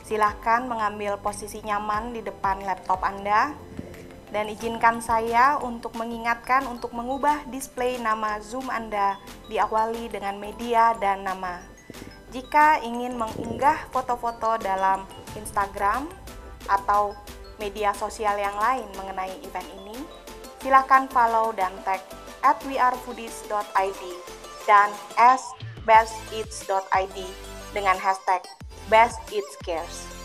Silahkan mengambil posisi nyaman di depan laptop Anda. Dan izinkan saya untuk mengingatkan untuk mengubah display nama Zoom Anda diawali dengan media dan nama. Jika ingin mengunggah foto-foto dalam Instagram atau media sosial yang lain mengenai event ini, silakan follow dan tag @wearefoodies.id dan @besteats.id dengan hashtag #BestEatsCares.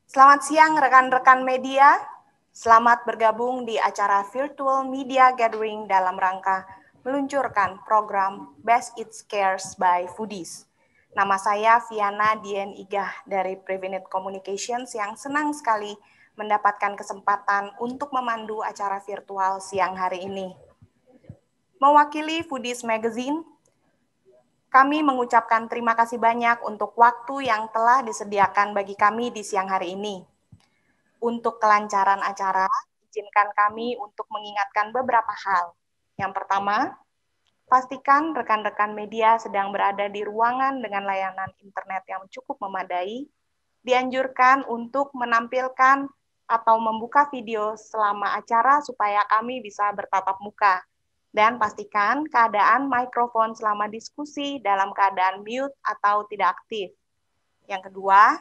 Selamat siang rekan-rekan media. Selamat bergabung di acara Virtual Media Gathering dalam rangka meluncurkan program Best Eats Cares by Foodies. Nama saya Viana Dien Igah dari Prevenit Communications yang senang sekali mendapatkan kesempatan untuk memandu acara virtual siang hari ini. Mewakili Foodies Magazine, kami mengucapkan terima kasih banyak untuk waktu yang telah disediakan bagi kami di siang hari ini. Untuk kelancaran acara, izinkan kami untuk mengingatkan beberapa hal. Yang pertama, pastikan rekan-rekan media sedang berada di ruangan dengan layanan internet yang cukup memadai. Dianjurkan untuk menampilkan atau membuka video selama acara supaya kami bisa bertatap muka. Dan pastikan keadaan mikrofon selama diskusi dalam keadaan mute atau tidak aktif. Yang kedua,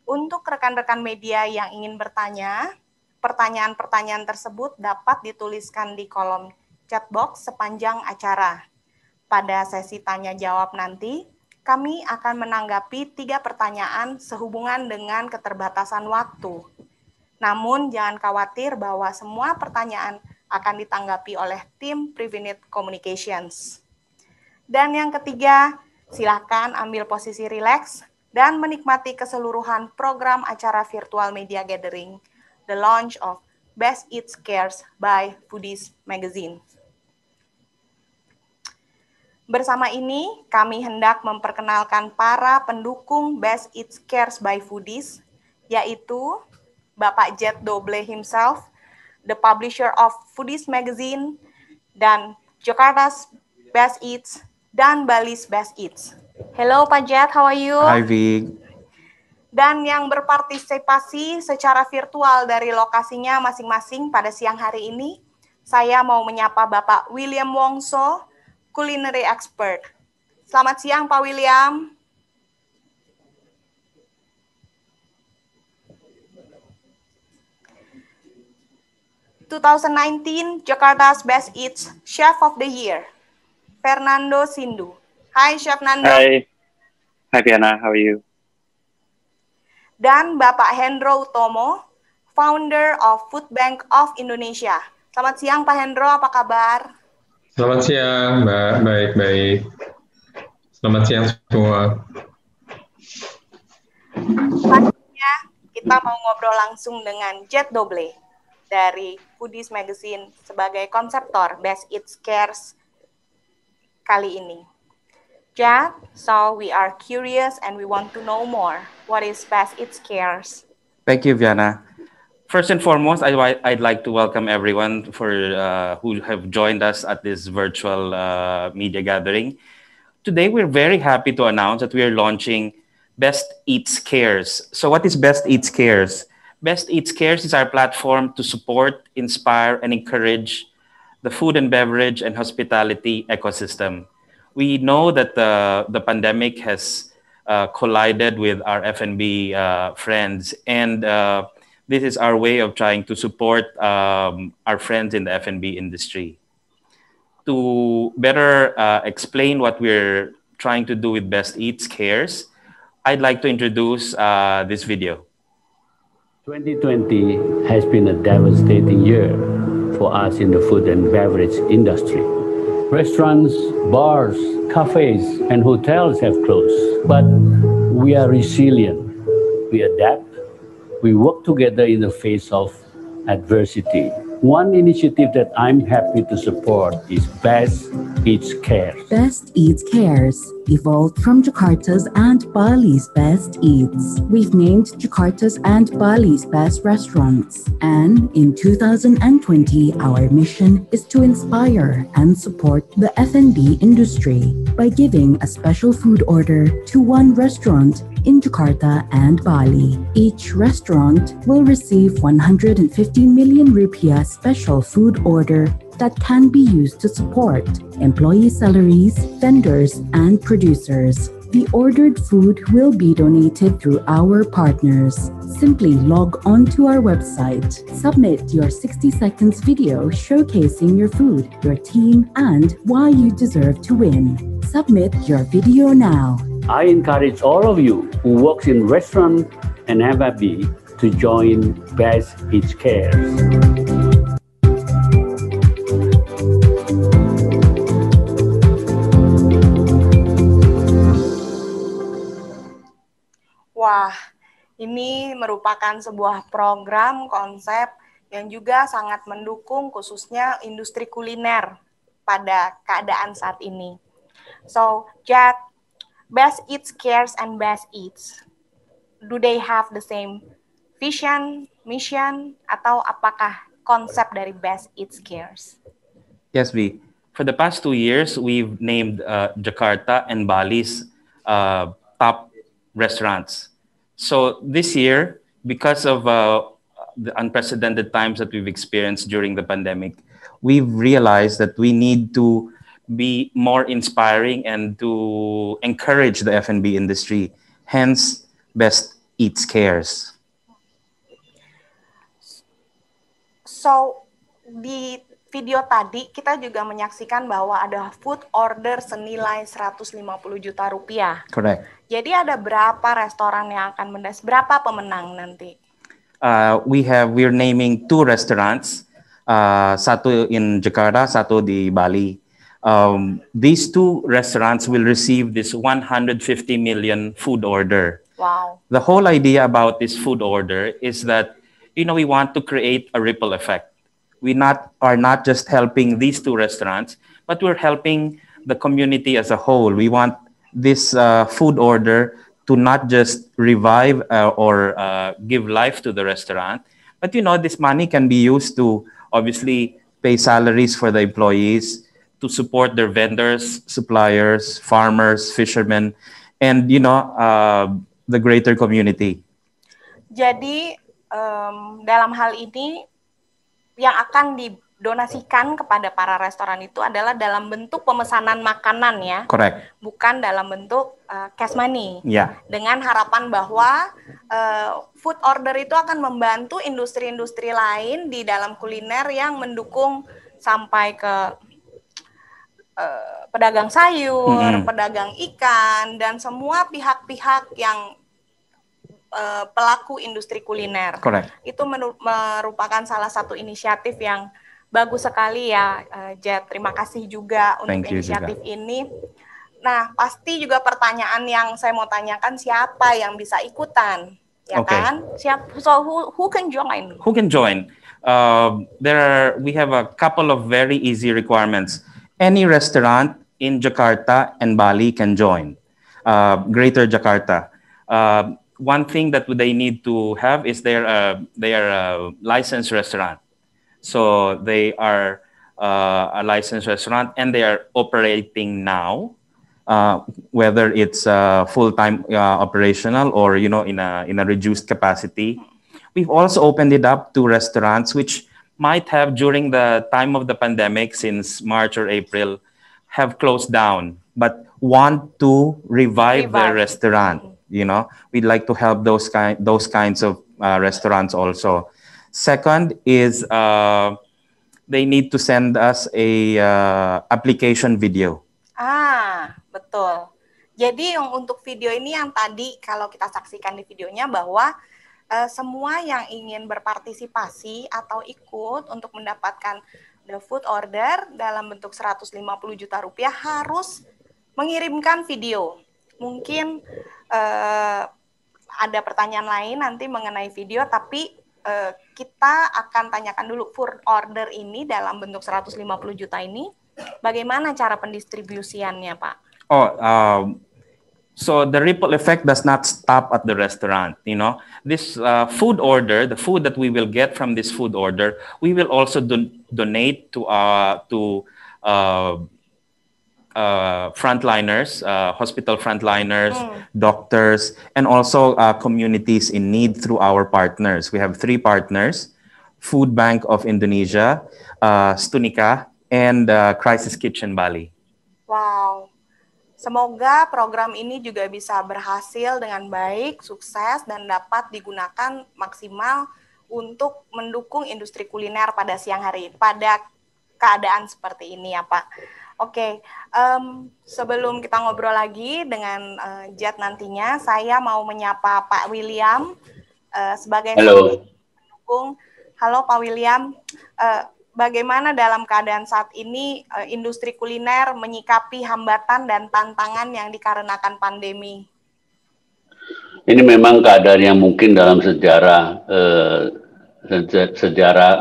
untuk rekan-rekan media yang ingin bertanya, pertanyaan-pertanyaan tersebut dapat dituliskan di kolom chat box sepanjang acara. Pada sesi tanya-jawab nanti, kami akan menanggapi 3 pertanyaan sehubungan dengan keterbatasan waktu. Namun, jangan khawatir bahwa semua pertanyaan akan ditanggapi oleh tim Prevenit Communications. Dan yang ketiga, silakan ambil posisi rileks dan menikmati keseluruhan program acara Virtual Media Gathering, the launch of Best Eats Cares by Foodies Magazine. Bersama ini, kami hendak memperkenalkan para pendukung Best Eats Cares by Foodies, yaitu Bapak Jet Doble himself, the publisher of Foodies Magazine, dan Jakarta's Best Eats, dan Bali's Best Eats. Hello Pak Jet, how are you? Hi Vic. Dan yang berpartisipasi secara virtual dari lokasinya masing-masing pada siang hari ini, saya mau menyapa Bapak William Wongso, culinary expert. Selamat siang Pak William. ...2019 Jakarta's Best Eats Chef of the Year, Fernando Sindu. Hi Chef Nando. Hi Viana, how are you? Dan Bapak Hendro Utomo, founder of Food Bank of Indonesia. Selamat siang Pak Hendro, apa kabar? Selamat siang Mbak, baik-baik. Selamat siang semua. Selanjutnya kita mau ngobrol langsung dengan Jet Doble dari Foodies Magazine sebagai konseptor Best Eats Cares kali ini. Jet, so we are curious and we want to know more. What is Best Eats Cares? Thank you, Viana. First and foremost, I'd like to welcome everyone for who have joined us at this virtual media gathering. Today, we're very happy to announce that we are launching Best Eats Cares. So what is Best Eats Cares? Best Eats Cares is our platform to support, inspire, and encourage the food and beverage and hospitality ecosystem. We know that the pandemic has collided with our F&B friends, and this is our way of trying to support our friends in the F&B industry. To better explain what we're trying to do with Best Eats Cares, I'd like to introduce this video. 2020 has been a devastating year for us in the food and beverage industry. Restaurants, bars, cafes, and hotels have closed, but we are resilient. We adapt. We work together in the face of adversity. One initiative that I'm happy to support is Best Eats Cares. Best Eats Cares evolved from Jakarta's and Bali's Best Eats. We've named Jakarta's and Bali's best restaurants. And in 2020, our mission is to inspire and support the F&B industry by giving a special food order to one restaurant in Jakarta and Bali. Each restaurant will receive 150 million rupiah special food order that can be used to support employee salaries, vendors, and producers. The ordered food will be donated through our partners. Simply log on to our website, submit your 60 seconds video showcasing your food, your team, and why you deserve to win. Submit your video now. I encourage all of you who works in restaurant and F&B to join Best Eats Cares. Wah, ini merupakan sebuah program konsep yang juga sangat mendukung khususnya industri kuliner pada keadaan saat ini. So, Jack, Best Eats Cares and Best Eats, do they have the same vision, mission, atau apakah konsep dari Best Eats Cares? Yes, V. For the past 2 years, we've named Jakarta and Bali's top restaurants. So this year, because of the unprecedented times that we've experienced during the pandemic, we've realized that we need to be more inspiring and to encourage the F&B industry. Hence, Best Eats Cares. So, di video tadi kita juga menyaksikan bahwa ada food order senilai 150 juta rupiah. Correct. Jadi ada berapa restoran yang akan berapa pemenang nanti? We're naming 2 restaurants, satu in Jakarta, satu di Bali. These 2 restaurants will receive this 150 million food order. Wow. The whole idea about this food order is that, we want to create a ripple effect. We are not just helping these 2 restaurants, but we're helping the community as a whole. We want this food order to not just revive or give life to the restaurant, but this money can be used to obviously pay salaries for the employees, to support their vendors, suppliers, farmers, fishermen, and the greater community. Jadi dalam hal ini yang akan didonasikan kepada para restoran itu adalah dalam bentuk pemesanan makanan ya. Correct. Bukan dalam bentuk cash money. Yeah. Dengan harapan bahwa food order itu akan membantu industri-industri lain di dalam kuliner yang mendukung sampai ke pedagang sayur, pedagang ikan, dan semua pihak-pihak yang pelaku industri kuliner. Correct. Itu merupakan salah satu inisiatif yang bagus sekali ya, Jet. Terima kasih juga untuk inisiatif ini. Nah, pasti juga pertanyaan yang saya mau tanyakan, siapa yang bisa ikutan, ya kan? So who can join? Who can join? We have a couple of very easy requirements. Any restaurant in Jakarta and Bali can join. Greater Jakarta. one thing that they need to have is they are a licensed restaurant. So they are a licensed restaurant and they are operating now, whether it's full-time operational or in a reduced capacity. We've also opened it up to restaurants which might have, during the time of the pandemic, since March or April, have closed down, but want to revive their restaurant. We'd like to help those kinds of restaurants also. Second is they need to send us a application video. Betul. Jadi yang untuk video ini yang tadi kalau kita saksikan di videonya bahwa semua yang ingin berpartisipasi atau ikut untuk mendapatkan the food order dalam bentuk 150 juta rupiah harus mengirimkan video. Mungkin ada pertanyaan lain nanti mengenai video, tapi kita akan tanyakan dulu food order ini dalam bentuk 150 juta ini, bagaimana cara pendistribusiannya, Pak? So the ripple effect does not stop at the restaurant. This food order, the food that we will get from this food order, we will also donate to frontliners, hospital frontliners, doctors, and also communities in need through our partners. We have 3 partners: Food Bank of Indonesia, Stunika, and Crisis Kitchen Bali. Wow. Semoga program ini juga bisa berhasil dengan baik, sukses, dan dapat digunakan maksimal untuk mendukung industri kuliner pada siang hari, pada keadaan seperti ini ya Pak. Oke, sebelum kita ngobrol lagi dengan Jet nantinya, saya mau menyapa Pak William sebagai pendukung. Halo Pak William, bagaimana dalam keadaan saat ini industri kuliner menyikapi hambatan dan tantangan yang dikarenakan pandemi? Ini memang keadaan yang mungkin dalam sejarah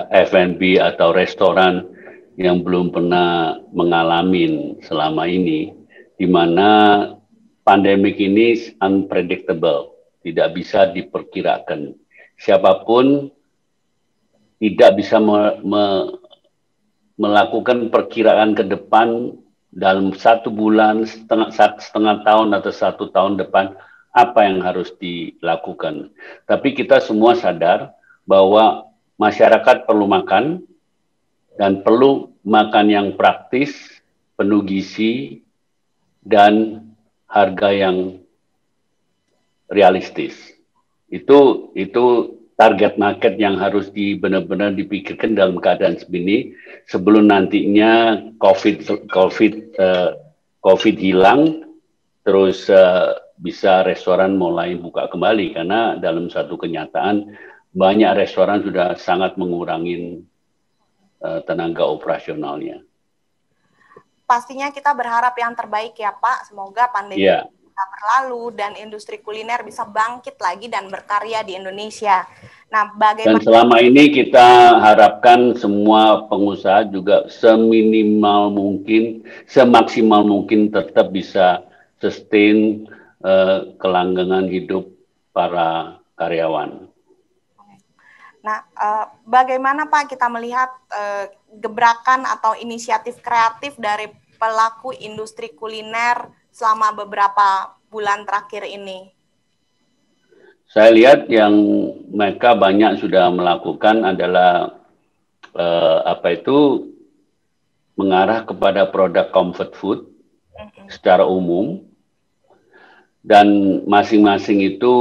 F&B atau restoran yang belum pernah mengalami selama ini, di mana pandemik ini unpredictable, tidak bisa diperkirakan. Siapapun tidak bisa melakukan perkiraan ke depan dalam 1 bulan, setengah tahun atau 1 tahun depan apa yang harus dilakukan. Tapi kita semua sadar bahwa masyarakat perlu makan dan perlu makan yang praktis, penuh gizi, dan harga yang realistis. Itu target market yang harus benar-benar dipikirkan dalam keadaan seperti sebelum nantinya COVID hilang, terus bisa restoran mulai buka kembali, karena dalam satu kenyataan banyak restoran sudah sangat mengurangi tenaga operasionalnya. Pastinya kita berharap yang terbaik ya Pak, semoga pandemi bisa berlalu dan industri kuliner bisa bangkit lagi dan berkarya di Indonesia. Nah, bagaimana? Dan selama ini kita harapkan semua pengusaha juga seminimal mungkin, semaksimal mungkin tetap bisa sustain kelanggengan hidup para karyawan. Nah, bagaimana Pak kita melihat gebrakan atau inisiatif kreatif dari pelaku industri kuliner selama beberapa bulan terakhir ini? Saya lihat yang mereka banyak sudah melakukan adalah mengarah kepada produk comfort food secara umum, dan masing-masing itu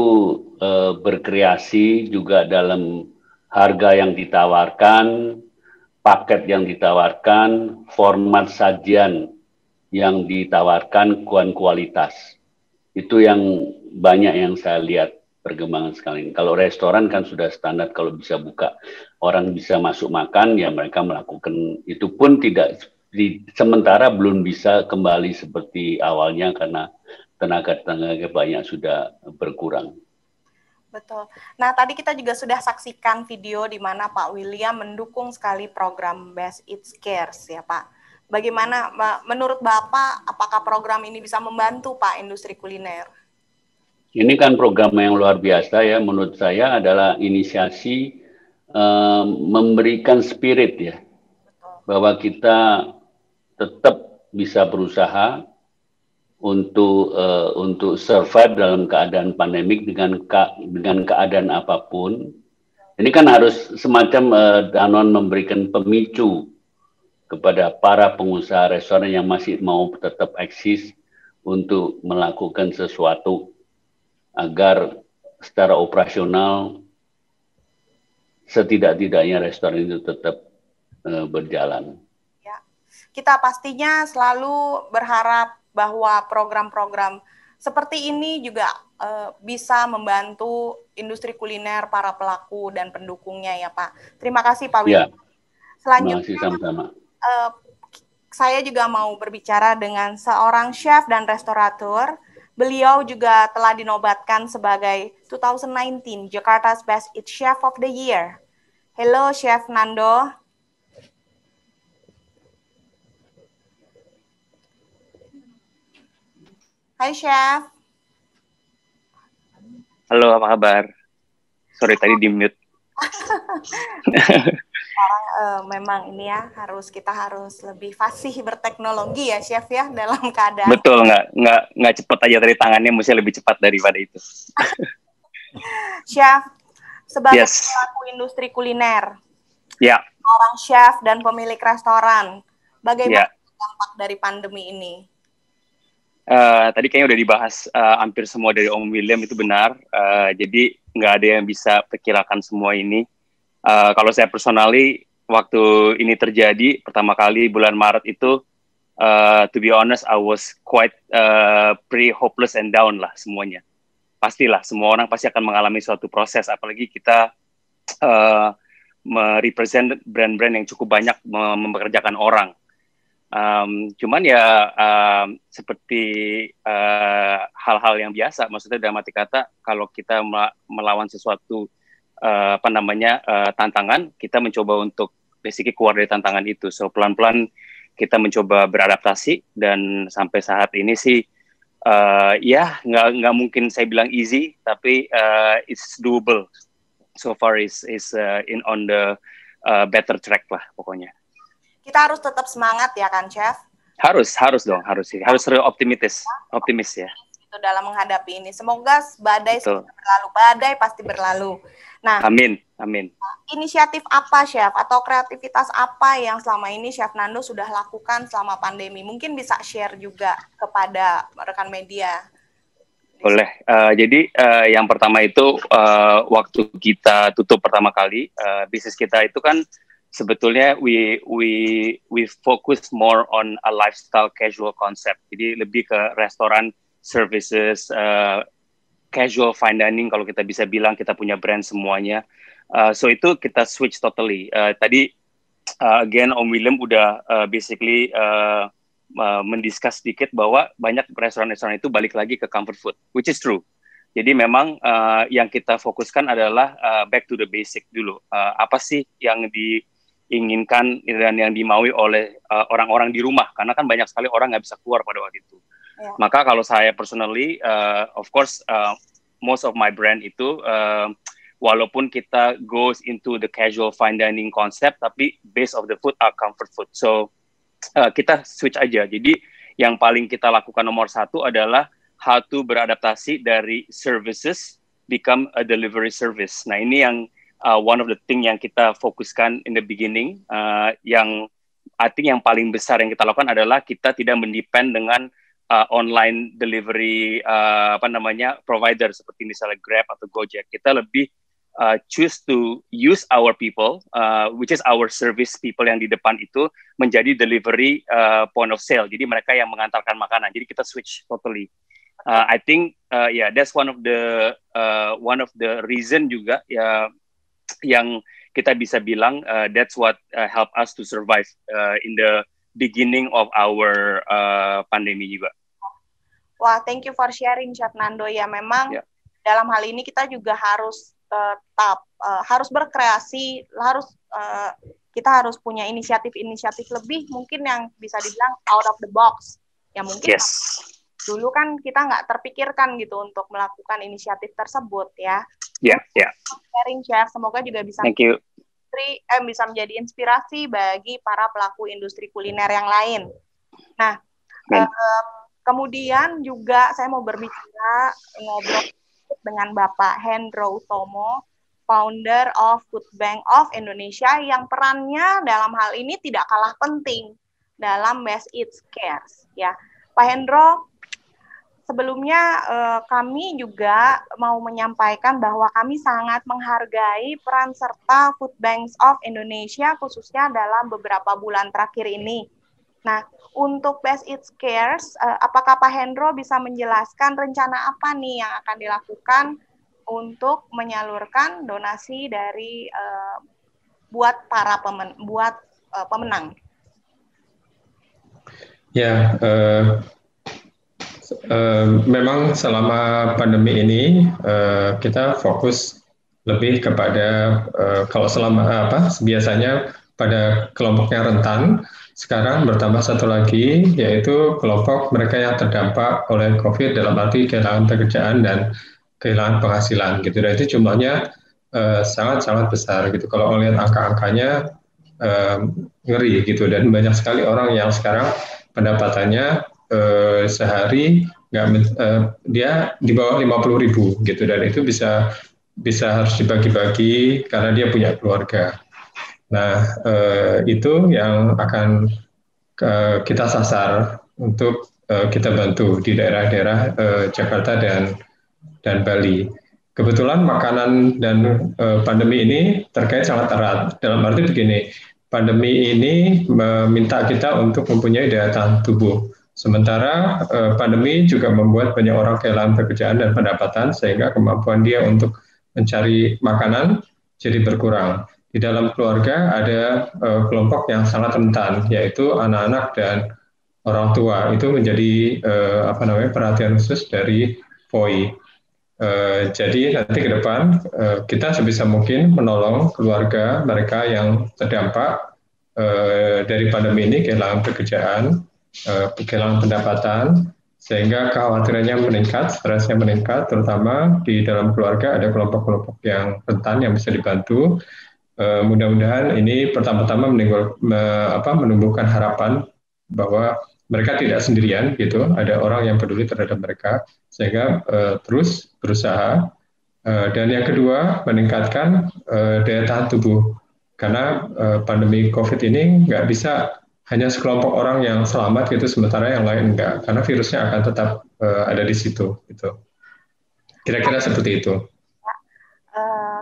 berkreasi juga dalam harga yang ditawarkan, paket yang ditawarkan, format sajian yang ditawarkan, kualitas. Itu yang banyak yang saya lihat perkembangan sekali. Kalau restoran kan sudah standar, kalau bisa buka, orang bisa masuk makan, ya mereka melakukan. Itu pun tidak, sementara belum bisa kembali seperti awalnya karena tenaga banyak sudah berkurang. Betul. Nah, tadi kita juga sudah saksikan video di mana Pak William mendukung sekali program Best Eats Cares ya Pak. Bagaimana menurut Bapak, apakah program ini bisa membantu Pak industri kuliner? Ini kan program yang luar biasa ya, menurut saya adalah inisiasi memberikan spirit ya, bahwa kita tetap bisa berusaha untuk survive dalam keadaan pandemik dengan keadaan apapun. Ini kan harus semacam Danone memberikan pemicu kepada para pengusaha restoran yang masih mau tetap eksis untuk melakukan sesuatu agar secara operasional setidak-tidaknya restoran itu tetap berjalan. Ya, kita pastinya selalu berharap bahwa program-program seperti ini juga bisa membantu industri kuliner, para pelaku dan pendukungnya ya Pak. Terima kasih Pak William. Ya, Selanjutnya, terima kasih sama-sama. Saya juga mau berbicara dengan seorang chef dan restorator. Beliau juga telah dinobatkan sebagai 2019 Jakarta's Best Eat Chef of the Year. Hello, Chef Nando. Hai, Chef. Halo, apa kabar? Sorry, tadi di-mute. Sekarang memang ini ya, kita harus lebih fasih berteknologi ya, Chef ya, dalam keadaan. Betul, nggak cepat aja dari tangannya, mesti lebih cepat daripada itu. Chef, sebagai pelaku industri kuliner, orang chef dan pemilik restoran, bagaimana dampak dari pandemi ini? Tadi kayaknya udah dibahas hampir semua dari Om William, itu benar. Jadi nggak ada yang bisa perkirakan semua ini. Kalau saya personally, waktu ini terjadi pertama kali bulan Maret itu, to be honest, I was quite pretty hopeless and down lah semuanya. Pastilah, semua orang pasti akan mengalami suatu proses, apalagi kita merepresent brand-brand yang cukup banyak mempekerjakan orang. Cuman ya seperti hal-hal yang biasa, maksudnya dalam arti kata kalau kita melawan sesuatu tantangan, kita mencoba untuk basically keluar dari tantangan itu. So pelan-pelan kita mencoba beradaptasi dan sampai saat ini sih ya nggak mungkin saya bilang easy, tapi it's doable. So far is on the better track lah pokoknya. Kita harus tetap semangat ya kan, Chef? Harus dong, harus optimis ya. Itu dalam menghadapi ini. Semoga badai berlalu, badai pasti berlalu. Nah, amin. Inisiatif apa, Chef, atau kreativitas apa yang selama ini Chef Nando sudah lakukan selama pandemi? Mungkin bisa share juga kepada rekan media. Boleh. Jadi yang pertama itu waktu kita tutup pertama kali, bisnis kita itu kan sebetulnya we focus more on a lifestyle casual concept. Jadi lebih ke restoran, services, casual fine dining kalau kita bisa bilang, kita punya brand semuanya. So itu kita switch totally. Tadi again Om William udah basically mendiskus sedikit bahwa banyak restoran-restoran itu balik lagi ke comfort food, which is true. Jadi memang yang kita fokuskan adalah back to the basic dulu. Apa sih yang diinginkan dan yang dimaui oleh orang-orang di rumah? Karena kan banyak sekali orang nggak bisa keluar pada waktu itu. Yeah. Maka kalau saya personally, of course, most of my brand itu, walaupun kita goes into the casual fine dining concept, tapi base of the food are comfort food. So kita switch aja. Jadi yang paling kita lakukan nomor satu adalah how to beradaptasi dari services become a delivery service. Nah ini yang one of the thing yang kita fokuskan in the beginning, yang I think yang paling besar yang kita lakukan adalah kita tidak mendepend dengan online delivery provider seperti misalnya Grab atau Gojek. Kita lebih choose to use our people, which is our service people yang di depan itu menjadi delivery point of sale. Jadi mereka yang mengantarkan makanan. Jadi kita switch totally. I think that's one of the reason juga yang kita bisa bilang that's what help us to survive in the beginning of our pandemi juga. Wah, thank you for sharing, Chef Nando. Ya, memang dalam hal ini kita juga harus tetap harus berkreasi, kita harus punya inisiatif lebih, mungkin yang bisa dibilang out of the box. Ya mungkin Dulu kan kita nggak terpikirkan gitu untuk melakukan inisiatif tersebut ya. Sharing share, semoga juga bisa bisa menjadi inspirasi bagi para pelaku industri kuliner yang lain. Nah, kemudian juga saya mau berbicara ngobrol dengan Bapak Hendro Utomo, founder of Food Bank of Indonesia, yang perannya dalam hal ini tidak kalah penting dalam Best Eats Cares. Ya, Pak Hendro, sebelumnya kami juga mau menyampaikan bahwa kami sangat menghargai peran serta Food Banks of Indonesia khususnya dalam beberapa bulan terakhir ini. Nah, untuk Best Eats Cares, apakah Pak Hendro bisa menjelaskan rencana apa nih yang akan dilakukan untuk menyalurkan donasi dari buat para pemenang? Ya, memang selama pandemi ini kita fokus lebih kepada kalau biasanya pada kelompoknya rentan, sekarang bertambah satu lagi yaitu kelompok mereka yang terdampak oleh COVID dalam arti kehilangan pekerjaan dan kehilangan penghasilan gitu. Dan itu jumlahnya sangat-sangat besar gitu. Kalau melihat angka-angkanya ngeri gitu, dan banyak sekali orang yang sekarang pendapatannya sehari dia di bawah 50.000 gitu, dan itu bisa harus dibagi-bagi karena dia punya keluarga. Nah, itu yang akan kita sasar untuk kita bantu di daerah-daerah Jakarta dan Bali. Kebetulan makanan dan pandemi ini terkait sangat erat. Dalam arti begini, pandemi ini meminta kita untuk mempunyai daya tahan tubuh. Sementara pandemi juga membuat banyak orang kehilangan pekerjaan dan pendapatan, sehingga kemampuan dia untuk mencari makanan jadi berkurang. Di dalam keluarga ada kelompok yang sangat rentan, yaitu anak-anak dan orang tua. Itu menjadi perhatian khusus dari FOI. Jadi nanti ke depan kita sebisa mungkin menolong keluarga mereka yang terdampak dari pandemi ini, kehilangan pekerjaan, kehilangan pendapatan, sehingga kekhawatirannya meningkat, stresnya meningkat, terutama di dalam keluarga ada kelompok-kelompok yang rentan yang bisa dibantu. Mudah-mudahan ini pertama-tama menumbuhkan harapan bahwa mereka tidak sendirian gitu, ada orang yang peduli terhadap mereka, sehingga terus berusaha. Dan yang kedua, meningkatkan daya tahan tubuh, karena pandemi COVID ini nggak bisa hanya sekelompok orang yang selamat gitu, sementara yang lain enggak, karena virusnya akan tetap ada di situ gitu. Kira-kira seperti itu.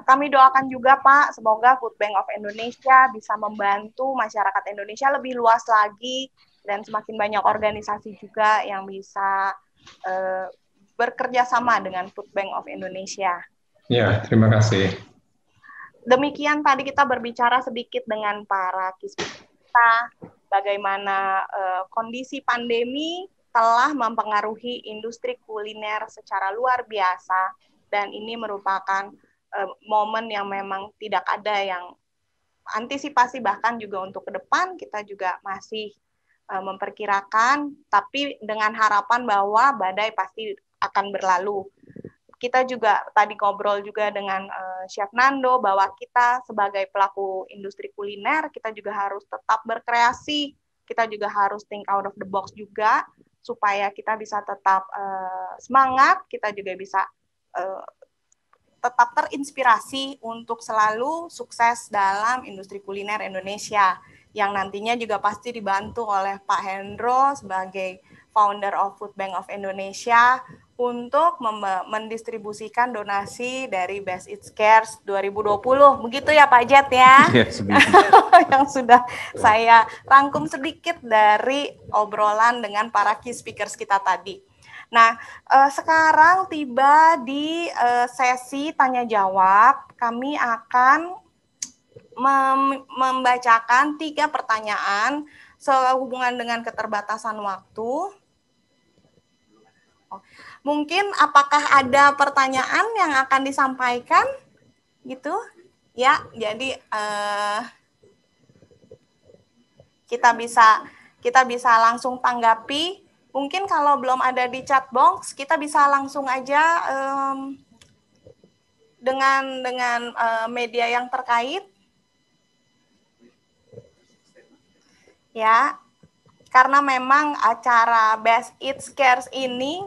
Kami doakan juga Pak, semoga Food Bank of Indonesia bisa membantu masyarakat Indonesia lebih luas lagi, dan semakin banyak organisasi juga yang bisa bekerja sama dengan Food Bank of Indonesia. Ya, terima kasih. Demikian tadi kita berbicara sedikit dengan para kisah kita, bagaimana kondisi pandemi telah mempengaruhi industri kuliner secara luar biasa, dan ini merupakan momen yang memang tidak ada yang antisipasi, bahkan juga untuk ke depan kita juga masih memperkirakan, tapi dengan harapan bahwa badai pasti akan berlalu. Kita juga tadi ngobrol juga dengan Chef Nando bahwa kita sebagai pelaku industri kuliner, kita juga harus tetap berkreasi, kita juga harus think out of the box juga, supaya kita bisa tetap semangat, kita juga bisa tetap terinspirasi untuk selalu sukses dalam industri kuliner Indonesia, yang nantinya juga pasti dibantu oleh Pak Hendro sebagai founder of Food Bank of Indonesia untuk mendistribusikan donasi dari Best Eats Cares 2020. Begitu ya Pak Jet ya? Yes, yang sudah saya rangkum sedikit dari obrolan dengan para key speakers kita tadi. Nah, sekarang tiba di sesi tanya jawab. Kami akan membacakan 3 pertanyaan sehubungan dengan keterbatasan waktu. Mungkin apakah ada pertanyaan yang akan disampaikan? Gitu? Ya, jadi kita bisa langsung tanggapi Mungkin kalau belum ada di chat box, kita bisa langsung aja dengan media yang terkait. Ya, karena memang acara Best Eats Cares ini,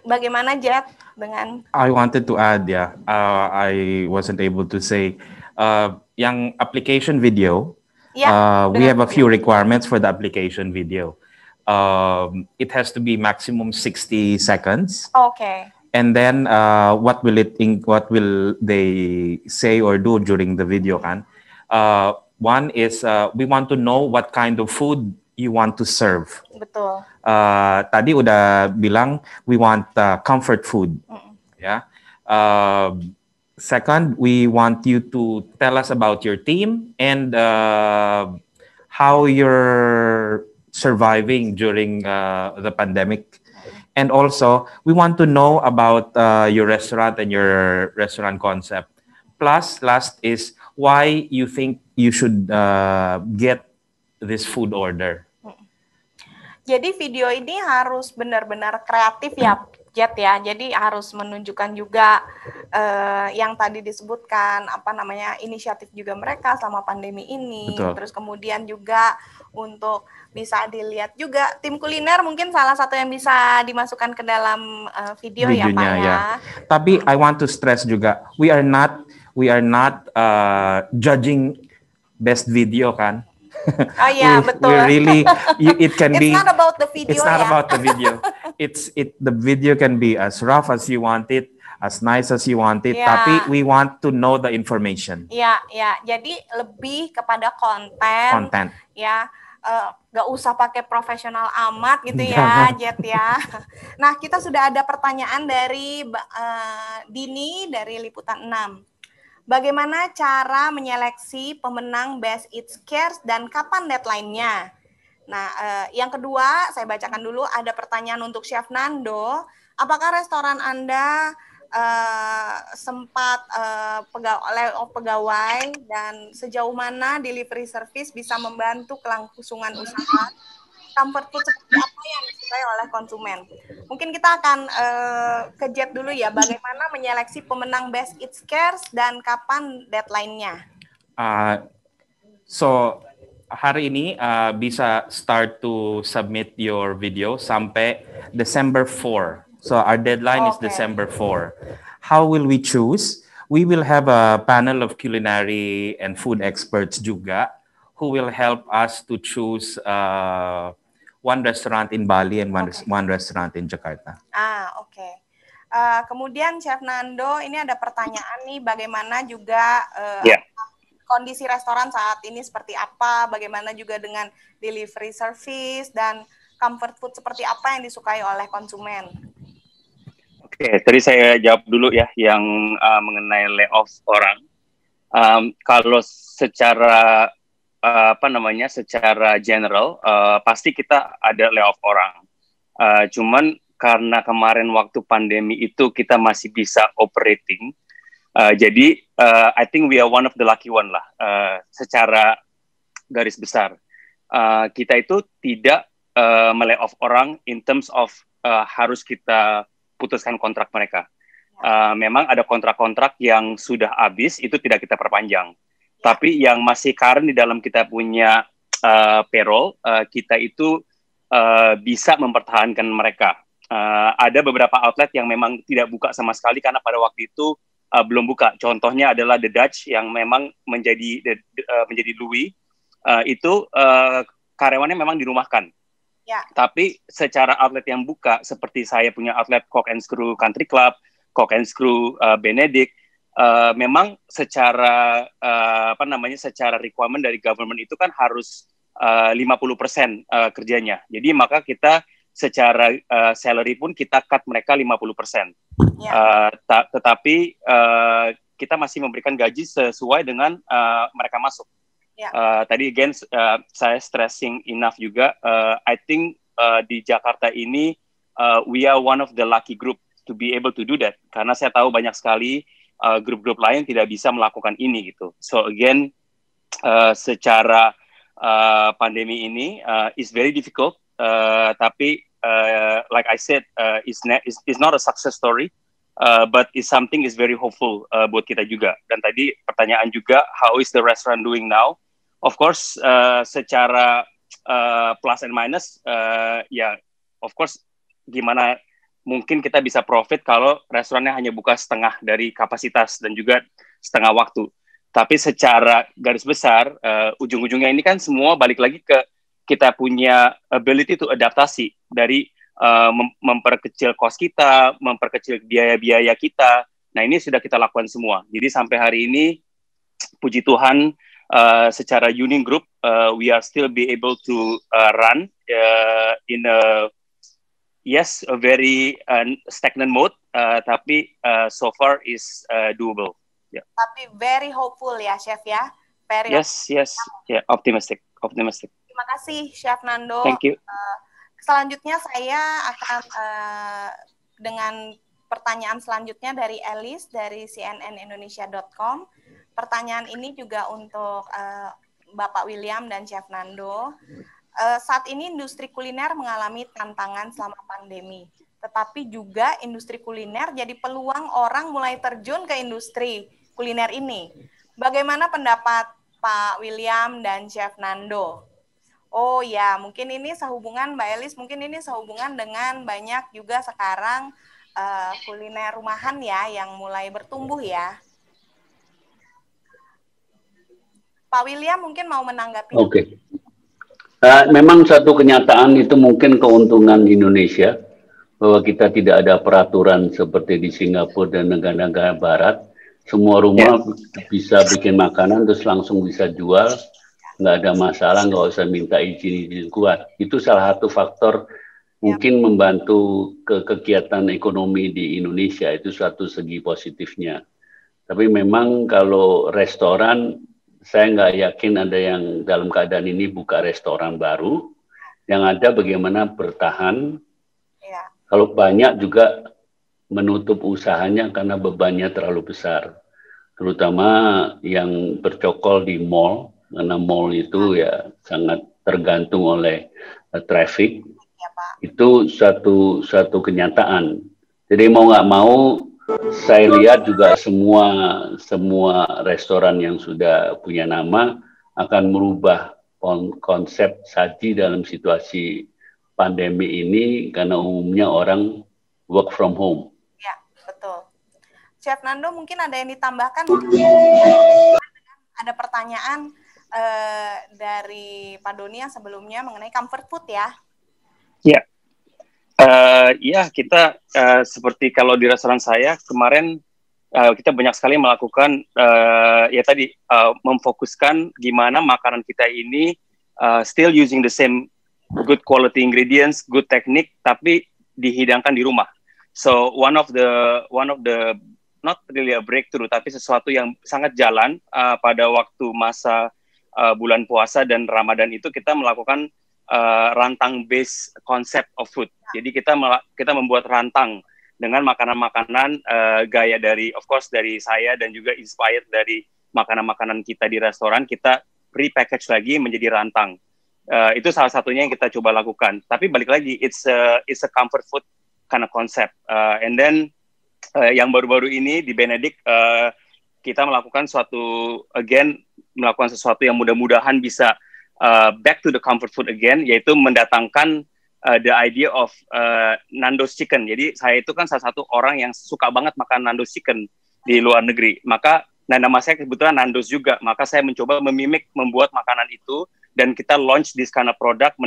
bagaimana Jet dengan? I wanted to add, I wasn't able to say, yang application video, we have a few requirements for the application video. It has to be maximum 60 seconds. Okay. And then what will they say or do during the video kan? One is we want to know what kind of food you want to serve. Betul. Tadi udah bilang we want comfort food. Ya. Second, we want you to tell us about your team and how you're surviving during the pandemic. And also, we want to know about your restaurant and your restaurant concept. Plus, last is why you think you should get this food order. Jadi video ini harus benar-benar kreatif ya, Jet ya. Jadi harus menunjukkan juga yang tadi disebutkan inisiatif juga mereka selama pandemi ini. Betul. Terus kemudian juga untuk bisa dilihat juga tim kuliner mungkin salah satu yang bisa dimasukkan ke dalam videonya, ya Pak ya. Tapi I want to stress juga, we are not judging best video kan. Oh iya, betul. We really, it can be. It's not about the video. It's not about the video. The video can be as rough as you want it, as nice as you want it. Tapi we want to know the information. Iya. Jadi lebih kepada konten. Ya. Gak usah pakai profesional amat gitu ya, Jet ya. Nah, kita sudah ada pertanyaan dari Dini dari Liputan 6. Bagaimana cara menyeleksi pemenang Best Eats Cares dan kapan deadline-nya? Nah, yang kedua, saya bacakan dulu, ada pertanyaan untuk Chef Nando. Apakah restoran Anda sempat layoff pegawai dan sejauh mana delivery service bisa membantu kelangsungan usaha? Comfort food seperti apa yang disukai oleh konsumen? Mungkin kita akan ke Jet dulu ya, bagaimana menyeleksi pemenang Best Eats Cares dan kapan deadline-nya? So hari ini bisa start to submit your video sampai December 4. So our deadline is December 4. How will we choose? We will have a panel of culinary and food experts juga who will help us to choose one restaurant in Bali and one restaurant in Jakarta. Oke. Kemudian Chef Nando, ini ada pertanyaan nih, bagaimana juga kondisi restoran saat ini seperti apa, bagaimana juga dengan delivery service dan comfort food seperti apa yang disukai oleh konsumen? Oke, tadi saya jawab dulu ya yang mengenai layoff orang. Kalau secara secara general pasti kita ada layoff orang. Cuman karena kemarin waktu pandemi itu kita masih bisa operating, jadi I think we are one of the lucky one lah. Secara garis besar, kita itu tidak melayoff orang in terms of harus kita putuskan kontrak mereka. Memang ada kontrak-kontrak yang sudah habis, itu tidak kita perpanjang. Tapi yang masih current di dalam kita punya payroll, kita itu bisa mempertahankan mereka. Ada beberapa outlet yang memang tidak buka sama sekali karena pada waktu itu belum buka. Contohnya adalah The Dutch yang memang menjadi Louis, itu karyawannya memang dirumahkan. Ya. Tapi secara outlet yang buka, seperti saya punya outlet Cock and Screw Country Club, Cock and Screw Benedict, memang secara secara requirement dari government itu kan harus 50% kerjanya. Jadi maka kita secara salary pun kita cut mereka 50%. Ya. Tetapi kita masih memberikan gaji sesuai dengan mereka masuk. Yeah. Tadi again saya stressing enough juga. I think di Jakarta ini we are one of the lucky group to be able to do that. Karena saya tahu banyak sekali grup-grup lain tidak bisa melakukan ini gitu. So again secara pandemi ini is very difficult Tapi like I said, it's not a success story, but it's something is very hopeful buat kita juga. Dan tadi pertanyaan juga, how is the restaurant doing now? Of course, secara plus and minus, ya, of course, gimana mungkin kita bisa profit kalau restorannya hanya buka setengah dari kapasitas dan juga setengah waktu. Tapi secara garis besar, ujung-ujungnya ini kan semua balik lagi ke kita punya ability to adaptasi dari memperkecil cost kita, memperkecil biaya-biaya kita. Nah, ini sudah kita lakukan semua. Jadi sampai hari ini, puji Tuhan, secara Uni Group, we are still be able to run in a very stagnant mode, tapi so far is doable. Yeah. Tapi very hopeful ya, Chef ya. Very optimistic. Terima kasih, Chef Nando. Thank you. Selanjutnya saya akan dengan pertanyaan selanjutnya dari Elis dari cnnindonesia.com. Pertanyaan ini juga untuk Bapak William dan Chef Nando. Saat ini industri kuliner mengalami tantangan selama pandemi, tetapi juga industri kuliner jadi peluang orang mulai terjun ke industri kuliner ini. Bagaimana pendapat Pak William dan Chef Nando? Oh ya, mungkin ini sehubungan Mbak Elis, mungkin ini sehubungan dengan banyak juga sekarang kuliner rumahan ya yang mulai bertumbuh ya. Pak William mungkin mau menanggapi. Oke. Memang satu kenyataan itu mungkin keuntungan Indonesia bahwa kita tidak ada peraturan seperti di Singapura dan negara-negara Barat. Semua rumah bisa bikin makanan terus langsung bisa jual, nggak ada masalah, nggak usah minta izin kuat. Itu salah satu faktor mungkin membantu kegiatan ekonomi di Indonesia, itu suatu segi positifnya. Tapi memang kalau restoran, saya nggak yakin ada yang dalam keadaan ini buka restoran baru. Yang ada bagaimana bertahan. Ya. Kalau banyak juga menutup usahanya karena bebannya terlalu besar. Terutama yang bercokol di mall. Karena mall itu ya sangat tergantung oleh traffic. Ya, Pak. Itu satu kenyataan. Jadi mau nggak mau, saya lihat juga semua restoran yang sudah punya nama akan merubah konsep saji dalam situasi pandemi ini karena umumnya orang work from home. Ya, betul. Chef Nando mungkin ada yang ditambahkan? Ada pertanyaan dari Pak Doni yang sebelumnya mengenai comfort food ya? Ya. Kita seperti kalau di restoran saya kemarin kita banyak sekali melakukan memfokuskan gimana makanan kita ini still using the same good quality ingredients, good technique, tapi dihidangkan di rumah. So one of the not really a breakthrough, tapi sesuatu yang sangat jalan pada waktu masa bulan puasa dan Ramadan itu kita melakukan rantang base concept of food. Jadi kita membuat rantang dengan makanan-makanan gaya dari, of course, dari saya dan juga inspired dari makanan-makanan kita di restoran. Kita repackage lagi menjadi rantang. Itu salah satunya yang kita coba lakukan. Tapi balik lagi, it's a comfort food kind of concept. And then yang baru-baru ini di Benedict kita melakukan melakukan sesuatu yang mudah-mudahan bisa back to the comfort food again, yaitu mendatangkan the idea of Nando's Chicken. Jadi saya itu kan salah satu orang yang suka banget makan Nando's Chicken di luar negeri. Maka nama saya kebetulan Nando's juga. Maka saya mencoba membuat makanan itu dan kita launch this kind of product,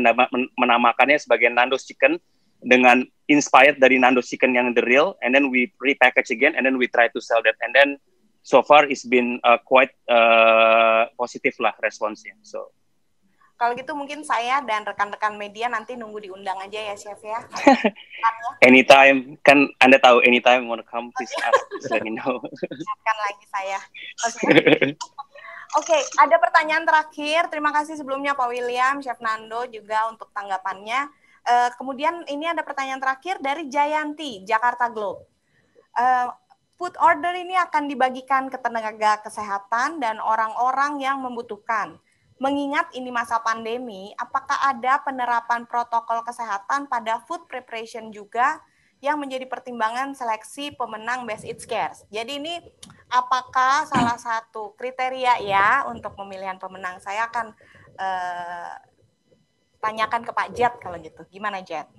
menamakannya sebagai Nando's Chicken dengan inspired dari Nando's Chicken yang the real, and then we repackage again, and then we try to sell that, and then so far it's been quite positif lah responsnya. So kalau gitu mungkin saya dan rekan-rekan media nanti nunggu diundang aja ya, Chef ya. Anytime, kan Anda tahu anytime want to come, please let me know. Siapkan lagi saya. Oke, ada pertanyaan terakhir. Terima kasih sebelumnya Pak William, Chef Nando juga untuk tanggapannya. Kemudian ini ada pertanyaan terakhir dari Jayanti, Jakarta Globe. Food order ini akan dibagikan ke tenaga kesehatan dan orang-orang yang membutuhkan. mengingat ini masa pandemi, apakah ada penerapan protokol kesehatan pada food preparation juga yang menjadi pertimbangan seleksi pemenang Best Eats Cares? Jadi ini apakah salah satu kriteria ya untuk pemilihan pemenang? Saya akan tanyakan ke Pak Jet kalau gitu. Gimana Jet?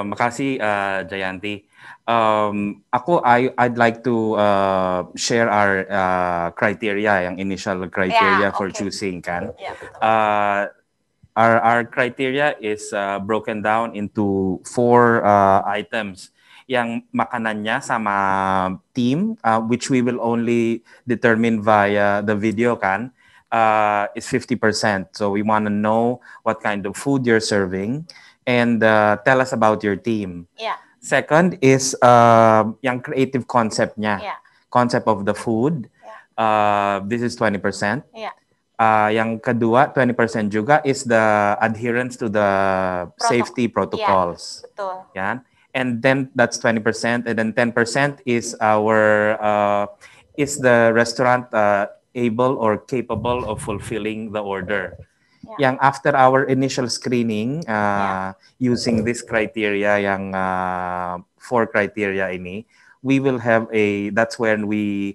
Makasih Jayanti. I'd like to share our criteria, yang initial criteria for choosing kan. Our criteria is broken down into 4 items. Yang makanannya sama team, which we will only determine via the video kan, is 50%. So we want to know what kind of food you're serving. And tell us about your team. Yeah. Second is yung creative concept-nya. Yeah. Concept of the food. Yeah. This is 20%. Yeah. Yang kedua, 20% juga is the adherence to the safety protocols. Yeah. Betul. Yan. And then that's 20%. And then 10% is our is the restaurant able or capable of fulfilling the order. Yeah. Yang after our initial screening, using this criteria, yang 4 criteria ini, we will have that's when we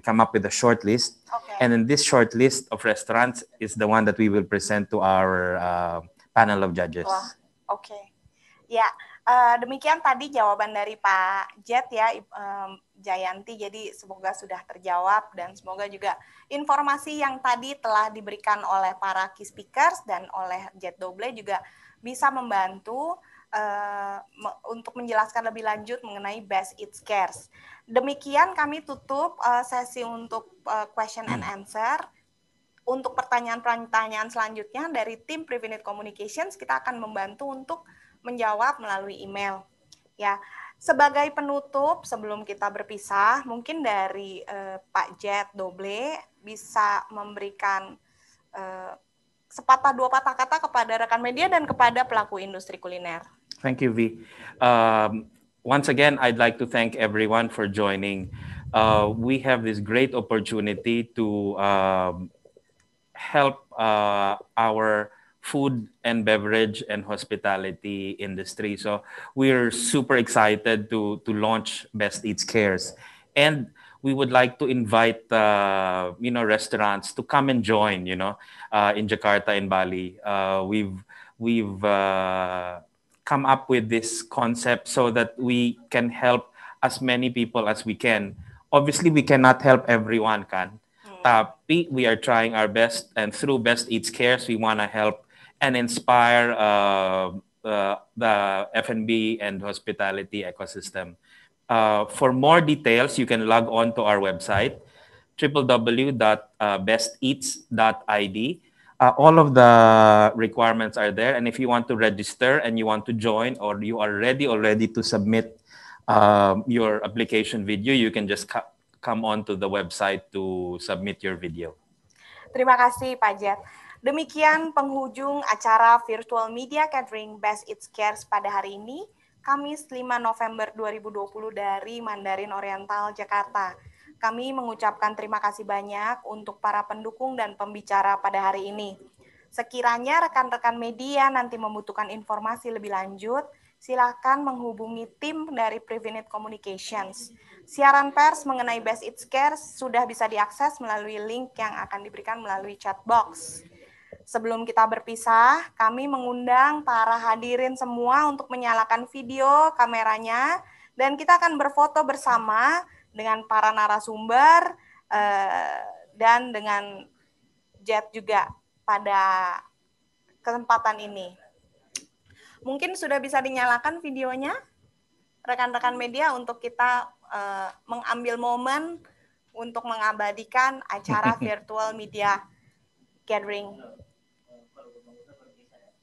come up with a short list. Okay. And then this short list of restaurants is the one that we will present to our panel of judges. Wah, oke. Ya, demikian tadi jawaban dari Pak Jet ya, Jayanti. Jadi semoga sudah terjawab dan semoga juga informasi yang tadi telah diberikan oleh para key speakers dan oleh Jet Doble juga bisa membantu untuk menjelaskan lebih lanjut mengenai Best Eats Cares. Demikian kami tutup sesi untuk question and answer. Untuk pertanyaan-pertanyaan selanjutnya dari tim Preventive Communications, kita akan membantu untuk menjawab melalui email. Ya, sebagai penutup sebelum kita berpisah, mungkin dari Pak Jet Doble bisa memberikan sepatah dua patah kata kepada rekan media dan kepada pelaku industri kuliner. Thank you, V. Once again, I'd like to thank everyone for joining. We have this great opportunity to help our food and beverage and hospitality industry. So we're super excited to launch Best Eats Cares. And we would like to invite, restaurants to come and join, in Jakarta and Bali. We've come up with this concept so that we can help as many people as we can. Obviously, we cannot help everyone, kan? Tapi we are trying our best, and through Best Eats Cares, we want to help and inspire the F&B and hospitality ecosystem. For more details, you can log on to our website, www.besteats.id. All of the requirements are there. And if you want to register and you want to join, or you are ready already to submit your application video, you can just come on to the website to submit your video. Terima kasih Pak Jet. Demikian penghujung acara Virtual Media Gathering Best Eats Cares pada hari ini, Kamis 5 November 2020 dari Mandarin Oriental, Jakarta. Kami mengucapkan terima kasih banyak untuk para pendukung dan pembicara pada hari ini. Sekiranya rekan-rekan media nanti membutuhkan informasi lebih lanjut, silakan menghubungi tim dari Preventive Communications. Siaran pers mengenai Best Eats Cares sudah bisa diakses melalui link yang akan diberikan melalui chat box. Sebelum kita berpisah, kami mengundang para hadirin semua untuk menyalakan video kameranya, dan kita akan berfoto bersama dengan para narasumber dan dengan Jet juga pada kesempatan ini. Mungkin sudah bisa dinyalakan videonya, rekan-rekan media, untuk kita mengambil momen untuk mengabadikan acara Virtual Media Gathering.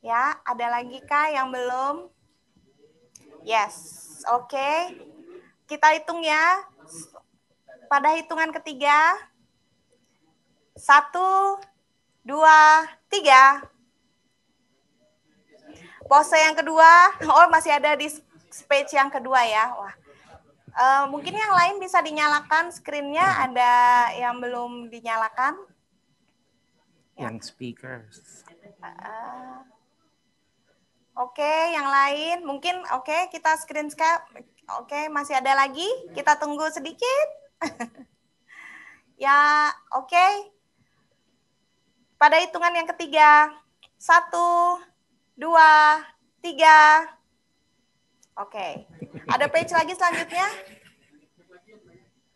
Ya, ada lagi kah yang belum? Yes, oke. Kita hitung ya. Pada hitungan ketiga. 1, 2, 3. Pose yang kedua. Oh, masih ada di page yang kedua ya. Wah. Mungkin yang lain bisa dinyalakan screen-nya. Ada yang belum dinyalakan? Young speakers. Oke, yang lain mungkin kita screen cap. Oke, masih ada lagi? Kita tunggu sedikit. Ya, oke. Pada hitungan yang ketiga, 1, 2, 3. Oke, ada page lagi selanjutnya?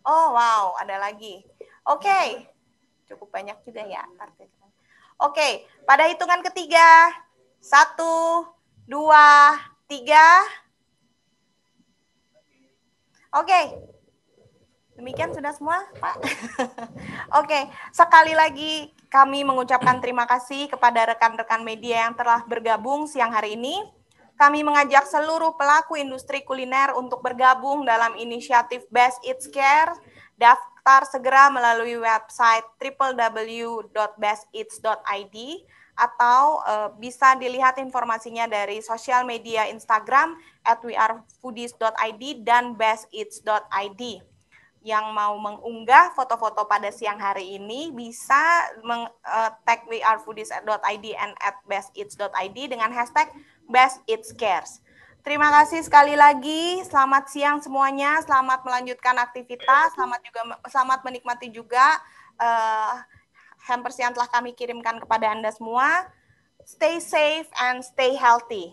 Oh, wow, ada lagi. Oke, cukup banyak juga ya. Oke, pada hitungan ketiga, 1, 2, 3. Oke, demikian sudah semua, Pak. Oke, sekali lagi kami mengucapkan terima kasih kepada rekan-rekan media yang telah bergabung siang hari ini. Kami mengajak seluruh pelaku industri kuliner untuk bergabung dalam inisiatif Best Eats Care. Daftar segera melalui website www.besteats.id atau bisa dilihat informasinya dari sosial media Instagram @wearefoodies.id dan besteats.id. Yang mau mengunggah foto-foto pada siang hari ini bisa tag wearefoodies.id and @besteats.id dengan hashtag #BestEatsCares. Terima kasih sekali lagi. Selamat siang semuanya. Selamat melanjutkan aktivitas. Selamat menikmati juga hampers yang telah kami kirimkan kepada Anda semua. Stay safe and stay healthy.